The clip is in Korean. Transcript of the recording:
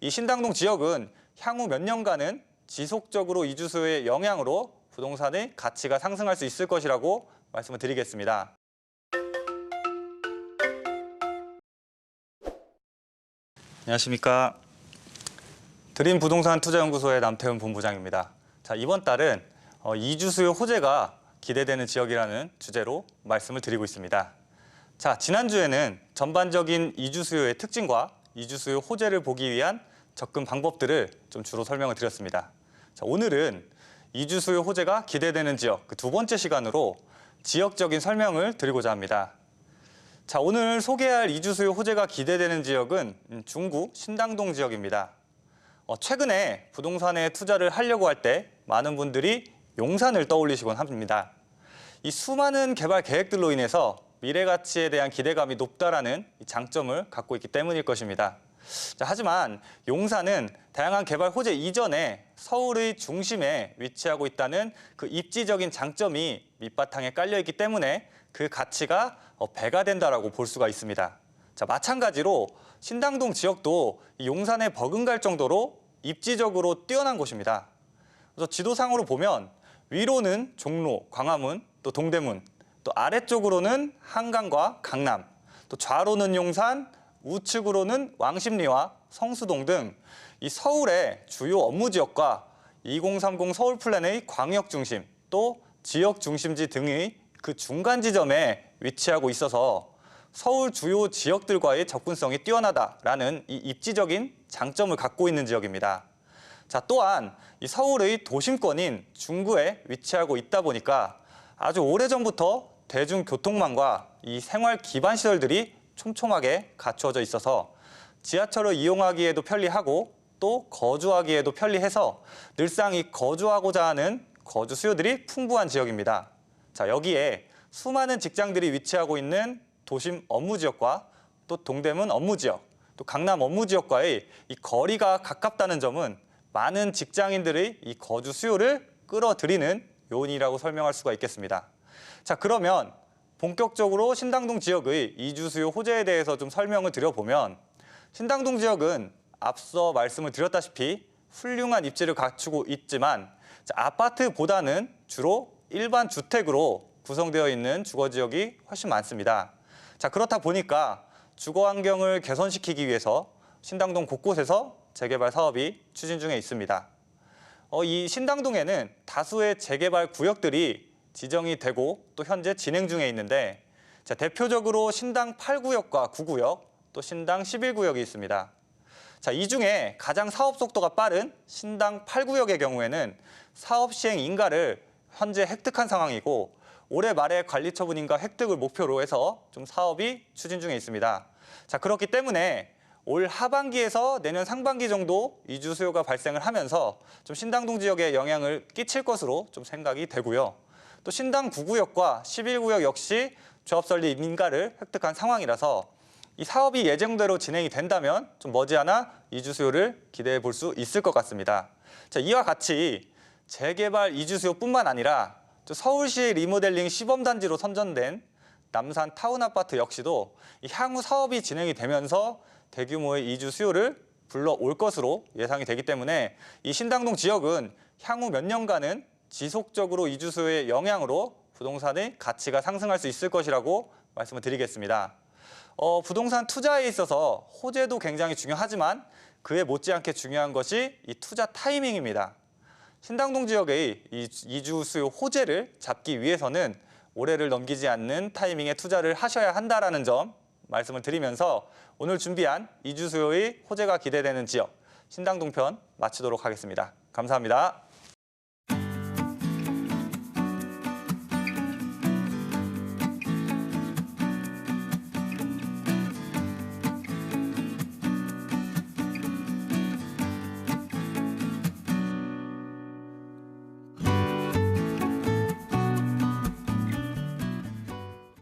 이 신당동 지역은 향후 몇 년간은 지속적으로 이주 수요의 영향으로 부동산의 가치가 상승할 수 있을 것이라고 말씀을 드리겠습니다. 안녕하십니까. 드림 부동산 투자연구소의 남태훈 본부장입니다. 자, 이번 달은 이주 수요 호재가 기대되는 지역이라는 주제로 말씀을 드리고 있습니다. 자, 지난주에는 전반적인 이주 수요의 특징과 이주 수요 호재를 보기 위한 접근 방법들을 좀 주로 설명을 드렸습니다. 자, 오늘은 이주 수요 호재가 기대되는 지역 그 두 번째 시간으로 지역적인 설명을 드리고자 합니다. 자, 오늘 소개할 이주 수요 호재가 기대되는 지역은 중구 신당동 지역입니다. 최근에 부동산에 투자를 하려고 할 때 많은 분들이 용산을 떠올리시곤 합니다. 이 수많은 개발 계획들로 인해서 미래 가치에 대한 기대감이 높다라는 장점을 갖고 있기 때문일 것입니다. 자, 하지만 용산은 다양한 개발 호재 이전에 서울의 중심에 위치하고 있다는 그 입지적인 장점이 밑바탕에 깔려 있기 때문에 그 가치가 배가 된다라고 볼 수가 있습니다. 자, 마찬가지로 신당동 지역도 용산에 버금갈 정도로 입지적으로 뛰어난 곳입니다. 그래서 지도상으로 보면 위로는 종로, 광화문, 또 동대문, 또 아래쪽으로는 한강과 강남, 또 좌로는 용산, 우측으로는 왕십리와 성수동 등 이 서울의 주요 업무 지역과 2030 서울 플랜의 광역 중심, 또 지역 중심지 등의 그 중간 지점에 위치하고 있어서 서울 주요 지역들과의 접근성이 뛰어나다라는 이 입지적인 장점을 갖고 있는 지역입니다. 자, 또한 이 서울의 도심권인 중구에 위치하고 있다 보니까 아주 오래전부터 대중교통망과 이 생활 기반 시설들이 촘촘하게 갖추어져 있어서 지하철을 이용하기에도 편리하고 또 거주하기에도 편리해서 늘상 이 거주하고자 하는 거주 수요들이 풍부한 지역입니다. 자, 여기에 수많은 직장들이 위치하고 있는 도심 업무 지역과 또 동대문 업무 지역, 또 강남 업무 지역과의 이 거리가 가깝다는 점은 많은 직장인들의 이 거주 수요를 끌어들이는 요인이라고 설명할 수가 있겠습니다. 자, 그러면 본격적으로 신당동 지역의 이주 수요 호재에 대해서 좀 설명을 드려보면 신당동 지역은 앞서 말씀을 드렸다시피 훌륭한 입지를 갖추고 있지만 아파트보다는 주로 일반 주택으로 구성되어 있는 주거지역이 훨씬 많습니다. 자, 그렇다 보니까 주거 환경을 개선시키기 위해서 신당동 곳곳에서 재개발 사업이 추진 중에 있습니다. 이 신당동에는 다수의 재개발 구역들이 지정이 되고 또 현재 진행 중에 있는데 자, 대표적으로 신당 8구역과 9구역, 또 신당 11구역이 있습니다. 자, 이 중에 가장 사업 속도가 빠른 신당 8구역의 경우에는 사업 시행 인가를 현재 획득한 상황이고 올해 말에 관리 처분 인가 획득을 목표로 해서 좀 사업이 추진 중에 있습니다. 자, 그렇기 때문에 올 하반기에서 내년 상반기 정도 이주 수요가 발생을 하면서 좀 신당동 지역에 영향을 끼칠 것으로 좀 생각이 되고요. 또 신당 9구역과 11구역 역시 조합 설립 인가를 획득한 상황이라서 이 사업이 예정대로 진행이 된다면 좀 머지않아 이주 수요를 기대해 볼 수 있을 것 같습니다. 자, 이와 같이 재개발 이주 수요뿐만 아니라 서울시 리모델링 시범단지로 선정된 남산 타운아파트 역시도 향후 사업이 진행이 되면서 대규모의 이주 수요를 불러올 것으로 예상이 되기 때문에 이 신당동 지역은 향후 몇 년간은 지속적으로 이주 수요의 영향으로 부동산의 가치가 상승할 수 있을 것이라고 말씀을 드리겠습니다. 부동산 투자에 있어서 호재도 굉장히 중요하지만 그에 못지않게 중요한 것이 이 투자 타이밍입니다. 신당동 지역의 이 이주 수요 호재를 잡기 위해서는 올해를 넘기지 않는 타이밍에 투자를 하셔야 한다는 점 말씀을 드리면서 오늘 준비한 이주 수요의 호재가 기대되는 지역 신당동 편 마치도록 하겠습니다. 감사합니다.